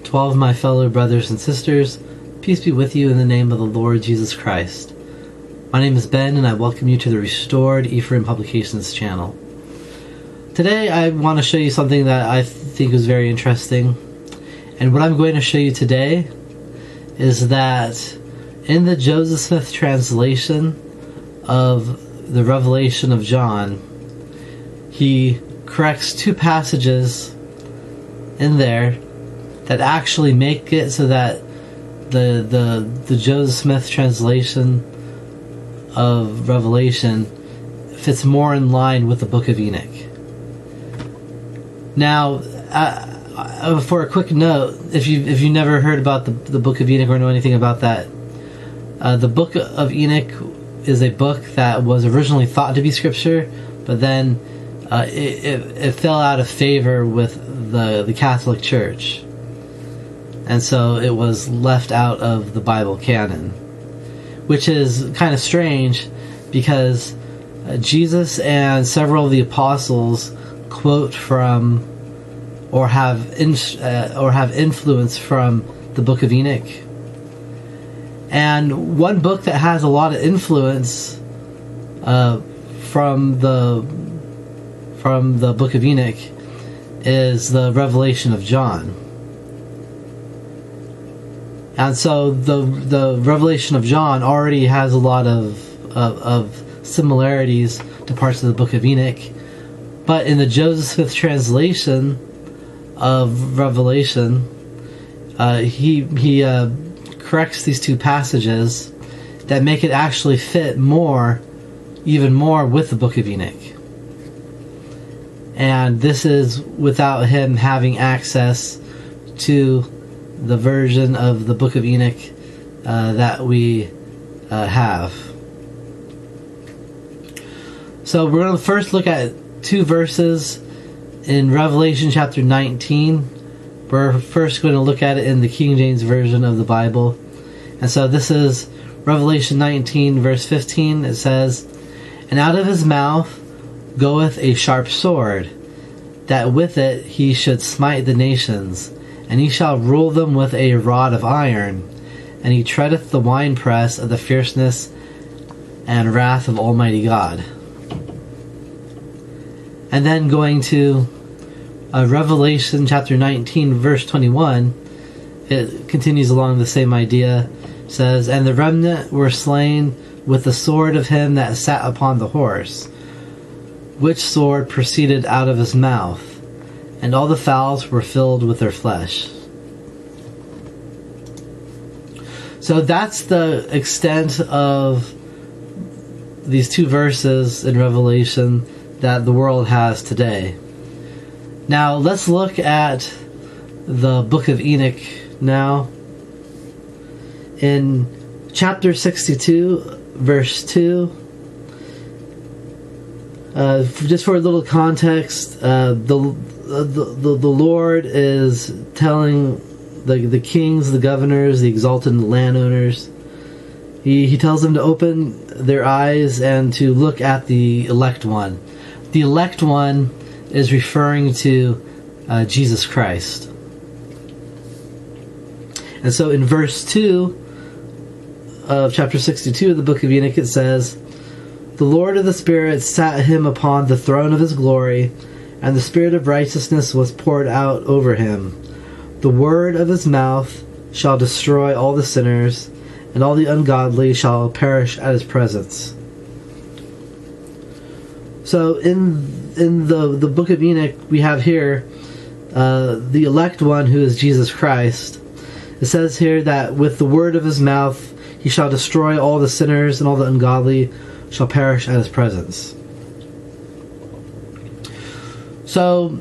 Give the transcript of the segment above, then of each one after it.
To all of my fellow brothers and sisters, peace be with you in the name of the Lord Jesus Christ. My name is Ben, and I welcome you to the Restored Ephraim Publications channel. Today I want to show you something that I think is very interesting. And what I'm going to show you today is that in the Joseph Smith translation of the Revelation of John, he corrects two passages in there that actually make it so that the Joseph Smith translation of Revelation fits more in line with the Book of Enoch. Now, for a quick note, if you never heard about the Book of Enoch or know anything about that, the Book of Enoch is a book that was originally thought to be scripture, but then it fell out of favor with the Catholic Church, and so it was left out of the Bible canon, which is kind of strange because Jesus and several of the apostles quote from or have influence from the Book of Enoch. And one book that has a lot of influence from the Book of Enoch is the Revelation of John. And so the Revelation of John already has a lot of similarities to parts of the Book of Enoch, but in the Joseph Smith translation of Revelation, he corrects these two passages that make it actually fit even more with the Book of Enoch. And this is without him having access to the version of the Book of Enoch that we have. So we're going to first look at two verses in Revelation chapter 19. We're first going to look at it in the King James Version of the Bible. And so this is Revelation 19 verse 15. It says, "And out of his mouth goeth a sharp sword, that with it he should smite the nations, and he shall rule them with a rod of iron, and he treadeth the winepress of the fierceness and wrath of Almighty God." And then going to Revelation chapter 19 verse 21, it continues along the same idea. It says, "And the remnant were slain with the sword of him that sat upon the horse, which sword proceeded out of his mouth, and all the fowls were filled with their flesh." So that's the extent of these two verses in Revelation that the world has today. Now let's look at the Book of Enoch now. In chapter 62, verse 2, just for a little context, the Lord is telling the kings, the governors, the exalted landowners, he tells them to open their eyes and to look at the elect one. The elect one is referring to Jesus Christ. And so in verse 2 of chapter 62 of the Book of Enoch, it says, "The Lord of the Spirits sat him upon the throne of his glory, and the Spirit of righteousness was poured out over him. The word of his mouth shall destroy all the sinners, and all the ungodly shall perish at his presence." So in the Book of Enoch, we have here the elect one, who is Jesus Christ. It says here that with the word of his mouth he shall destroy all the sinners, and all the ungodly shall perish at his presence. So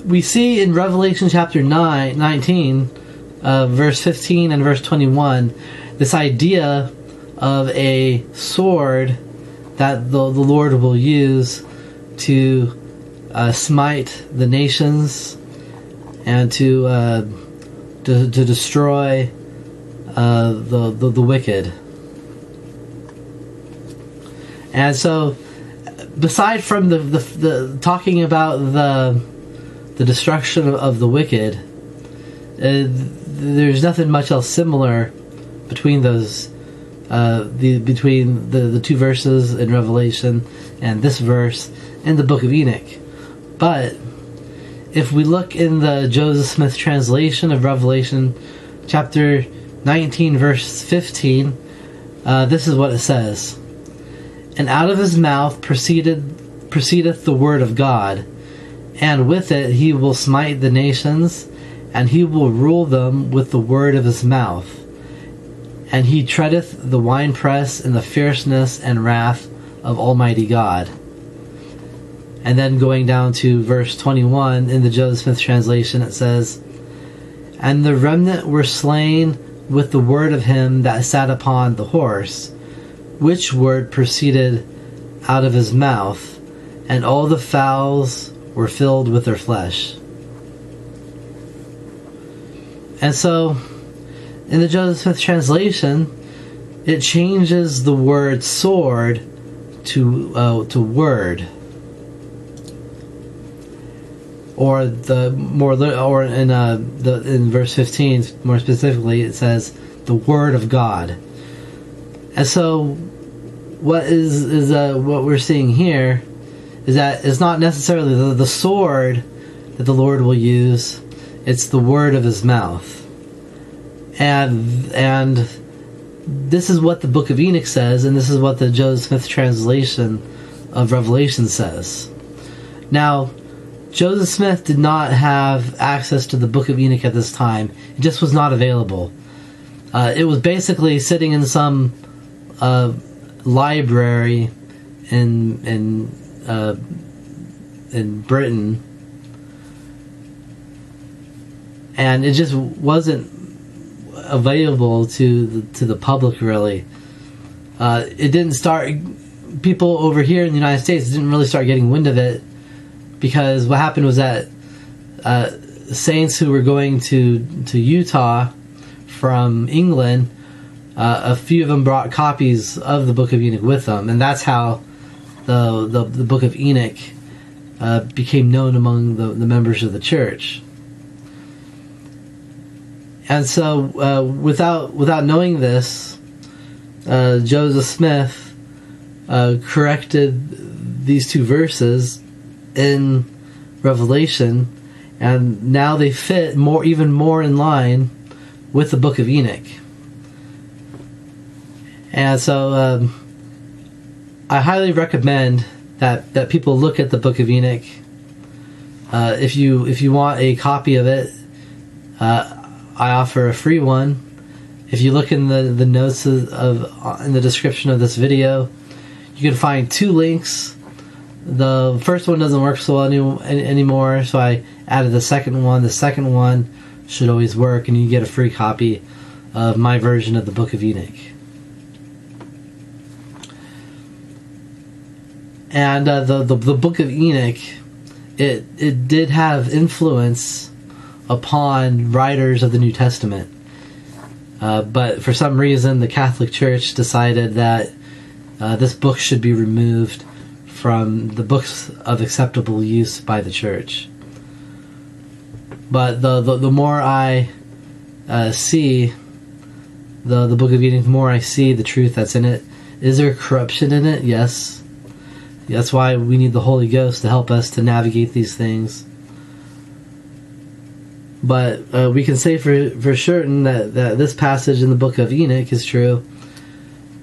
we see in Revelation chapter 19, verse 15 and verse 21, this idea of a sword that the Lord will use to smite the nations and to destroy the wicked. And so, beside from the talking about the destruction of the wicked, there's nothing much else similar between those, between the two verses in Revelation and this verse in the Book of Enoch. But if we look in the Joseph Smith translation of Revelation chapter 19 verse 15, this is what it says. And out of his mouth proceedeth the word of God, and with it he will smite the nations, and he will rule them with the word of his mouth. And he treadeth the winepress in the fierceness and wrath of Almighty God. And then going down to verse 21 in the Joseph Smith translation, it says, And the remnant were slain with the word of him that sat upon the horse, which word proceeded out of his mouth, and all the fowls were filled with their flesh. And so, in the Joseph Smith translation, it changes the word sword to word, or in verse 15 more specifically, it says the word of God. And so, what we're seeing here is that it's not necessarily the sword that the Lord will use; it's the word of his mouth. And this is what the Book of Enoch says, and this is what the Joseph Smith translation of Revelation says. Now, Joseph Smith did not have access to the Book of Enoch at this time. It just was not available. It was basically sitting in some library in Britain, and it just wasn't available to the public, really. It didn't start. People over here in the United States didn't really start getting wind of it, because what happened was that saints who were going to Utah from England, a few of them brought copies of the Book of Enoch with them, and that's how the Book of Enoch became known among the members of the church. And so, without knowing this, Joseph Smith corrected these two verses in Revelation, and now they fit even more in line with the Book of Enoch. And so, I highly recommend that people look at the Book of Enoch. If you want a copy of it, I offer a free one. If you look in the notes in the description of this video, you can find two links. The first one doesn't work so well anymore, so I added the second one. The second one should always work, and you get a free copy of my version of the Book of Enoch. And the Book of Enoch, it did have influence upon writers of the New Testament, but for some reason the Catholic Church decided that this book should be removed from the books of acceptable use by the church. But the more I see the Book of Enoch, the more I see the truth that's in it. Is there corruption in it? Yes. That's why we need the Holy Ghost to help us to navigate these things. But we can say for certain that this passage in the Book of Enoch is true,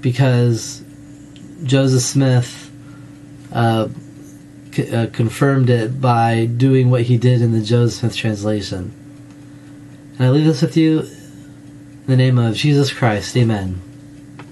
because Joseph Smith confirmed it by doing what he did in the Joseph Smith translation. And I leave this with you in the name of Jesus Christ. Amen.